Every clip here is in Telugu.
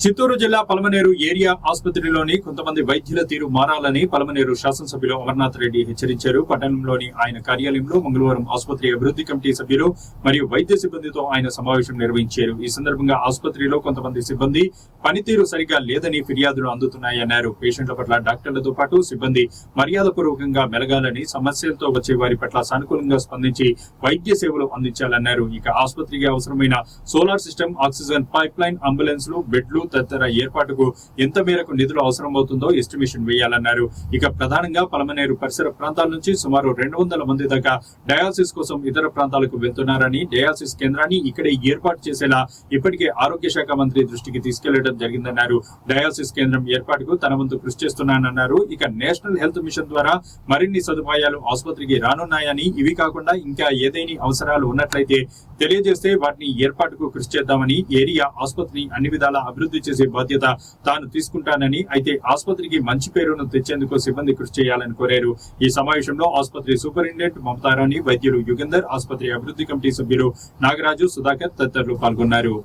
చిత్తూరు జిల్లా పలమనేరు ఏరియా ఆసుపత్రిలోని కొంతమంది వైద్యుల తీరు మారాలని పలమనేరు శాసనసభ్యులు అమర్నాథ్ రెడ్డి హెచ్చరించారు. పట్టణంలోని ఆయన కార్యాలయంలో మంగళవారం ఆసుపత్రి అభివృద్ధి కమిటీ సభ్యులు మరియు వైద్య సిబ్బందితో ఆయన సమావేశం నిర్వహించారు. ఈ సందర్భంగా ఆసుపత్రిలో కొంతమంది సిబ్బంది పనితీరు సరిగా లేదని ఫిర్యాదులు అందుతున్నాయన్నారు. పేషెంట్ల పట్ల డాక్టర్లతో పాటు సిబ్బంది మర్యాదపూర్వకంగా మెలగాలని, సమస్యలతో వచ్చే వారి పట్ల సానుకూలంగా స్పందించి వైద్య సేవలు అందించాలన్నారు. ఇక ఆసుపత్రికి అవసరమైన solar system, oxygen pipeline, అంబులెన్స్లు, బెడ్లు తదితర ఏర్పాటుకు ఎంత మేరకు నిధులు అవసరమవుతుందో ఎస్టిమేషన్ వేయాలన్నారు. ఇక ప్రధానంగా పలమనేరు పరిసర ప్రాంతాల నుంచి సుమారు 200 మంది దాకా డయాలసిస్ కోసం ఇతర ప్రాంతాలకు వెళ్తున్నారని, డయాలసిస్ కేంద్రాన్ని ఇక్కడే ఏర్పాటు చేసేలా ఇప్పటికే ఆరోగ్య శాఖ మంత్రి దృష్టికి తీసుకెళ్లడం జరిగిందన్నారు. డయాలసిస్ కేంద్రం ఏర్పాటుకు తన వంతు కృషి చేస్తున్నానన్నారు. ఇక నేషనల్ హెల్త్ మిషన్ ద్వారా మరిన్ని సదుపాయాలు ఆసుపత్రికి రానున్నాయని, ఇవి కాకుండా ఇంకా ఏదైనా అవసరాలు ఉన్నట్లయితే తెలియజేస్తే వాటిని ఏర్పాటుకు కృషి చేద్దామని, ఏరియా ఆసుపత్రిని అన్ని విధాల అభివృద్ధి చేసే బాధ్యత తాను తీసుకుంటానని, అయితే ఆసుపత్రికి మంచి పేరును తెచ్చేందుకు సిబ్బంది కృషి చేయాలని కోరారు. ఈ సమావేశంలో ఆసుపత్రి సూపరింటెండెంట్ మమతారాణి, వైద్యులు యుగంధర్, ఆసుపత్రి అభివృద్ధి కమిటీ సభ్యులు నాగరాజు, సుధాకర్ తదితరులు పాల్గొన్నారు.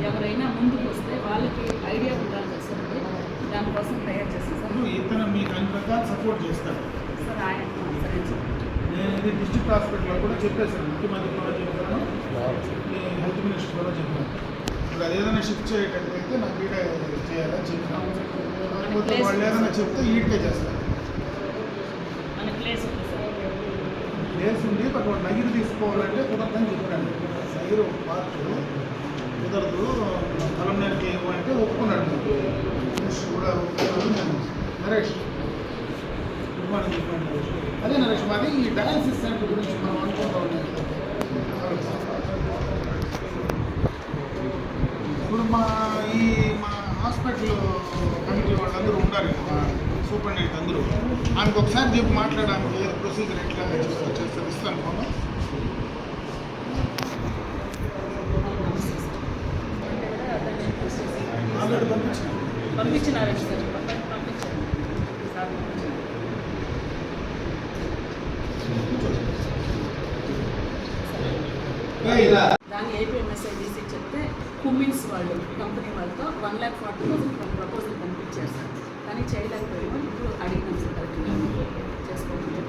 ఎవరైనా ముందుకు వస్తే వాళ్ళకి ఐడియా ఉండాలి కదా సార్, దానికోసం తయారు చేస్తాను సార్. ఇతను మీకు అన్ని ప్రకారం సపోర్ట్ చేస్తారు సార్. ఆయన సరే సార్, నేను ఇది డిస్ట్రిక్ట్ హాస్పిటల్లో కూడా చెప్పేశాను, ముఖ్యమంత్రి కూడా చెప్పాను, హెల్త్ మినిస్టర్ కూడా చెప్పాను. ఇప్పుడు అది ఏదైనా షిఫ్ట్ చేయటట్లయితే నాకు ఈడ చేయాలని చెప్పినాను. కాకపోతే వాళ్ళు ఏదైనా చెప్తే ఈడ్కే చేస్తారు. మన ప్లేస్ ఉంది సార్, ప్లేస్ ఉంది, బట్ వాడు నగిరి తీసుకోవాలంటే కుదరదని చెప్పాను. నగిరి ఒక పార్ట్ కుదరదు, పలమనేరుకి ఏమంటే ఒప్పుకున్నాడు. మినిస్టర్ కూడా ఒప్పుకున్నాడు. నేను నరేష్ గుడ్ మార్నింగ్ చెప్పాను. అదే నరేష్, మాది ఈ డయాలసిస్ సెంటర్ గురించి మనం అనుకుంటా ఉన్నాం. ఇప్పుడు మా హాస్పిటల్ కమిటీ వాళ్ళందరూ ఉన్నారు, మా సూపరింటెండెంట్ అందరూ. ఆయనకు ఒకసారి చెప్పి మాట్లాడడానికి ఏదో ప్రొసీజర్ ఎట్లా చేస్తారు ఇస్తాను ఫోన్. ఆల్రెడీ పంపించినారు సార్, దాన్ని ఏపీఎంఎస్ఐడిసి చెప్తే కుమిన్స్ వాళ్ళు కంపెనీ వాళ్ళతో 1,40,000 ప్రపోజల్ పంపించారు సార్. కానీ చేయలేకపోయాము. ఇప్పుడు అడిగినాం సార్, కరెక్ట్గా చేసుకోవాలి.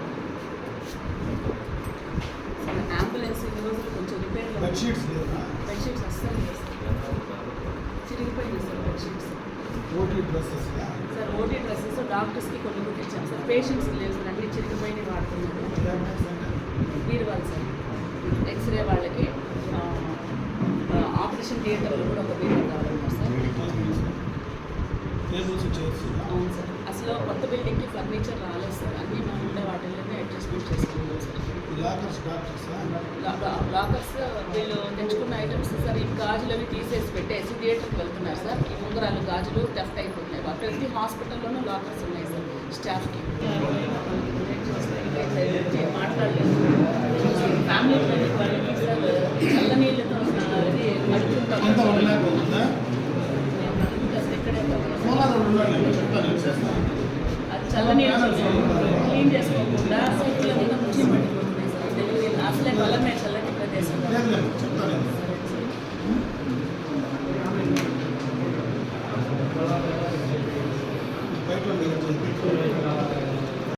అంబులెన్స్ ఈ రోజులు కొంచెం రిపేర్, బెడ్షీట్స్ అస్సలు లేదు సార్, చిరిగిపోయింది sir bedsheets. OT dresses sir, OT dresses డాక్టర్స్కి కొన్ని కుట్టించాం సార్. పేషెంట్స్కి లేదు సార్, అన్ని చిరిగిపోయినవి వాడుతున్నారు. వీరు వాళ్ళు సార్, ఎక్స్రే వాళ్ళకి ఆపరేషన్ థియేటర్లో కూడా ఒక బిల్డింగ్ కావాలన్నారు సార్. అవును సార్, అసలు కొత్త బిల్డింగ్కి ఫర్నిచర్ రాలేదు సార్, అన్నీ మనం ఉండే వాటిల్లోనే అడ్జస్ట్మెంట్ చేసుకున్నాం సార్. లాకర్స్ వీళ్ళు తెచ్చుకున్న ఐటమ్స్ సార్, ఈ గాజులు అవి తీసేసి పెట్టేసి థియేటర్కి వెళ్తున్నారు సార్. ఈ ఉంగరాలు గాజులు థెఫ్ట్ అయిపోతున్నాయి. ప్రతి హాస్పిటల్లోనూ లాకర్స్ ఉన్నాయి సార్ స్టాఫ్కి. మాట్లాడలేదు ఫ్యామిలీ క్లినిక్ వాళ్ళకి సార్, చల్ల నీళ్ళతో అడుగుతుంటాం. అది చల్ల నీళ్ళు క్లీన్ చేసుకోకుండా సైకిల్ నుంచి పట్టుకుంటున్నాయి సార్. డెలివరీ అసలే బలమే చల్లటి ప్రదేశం. బయట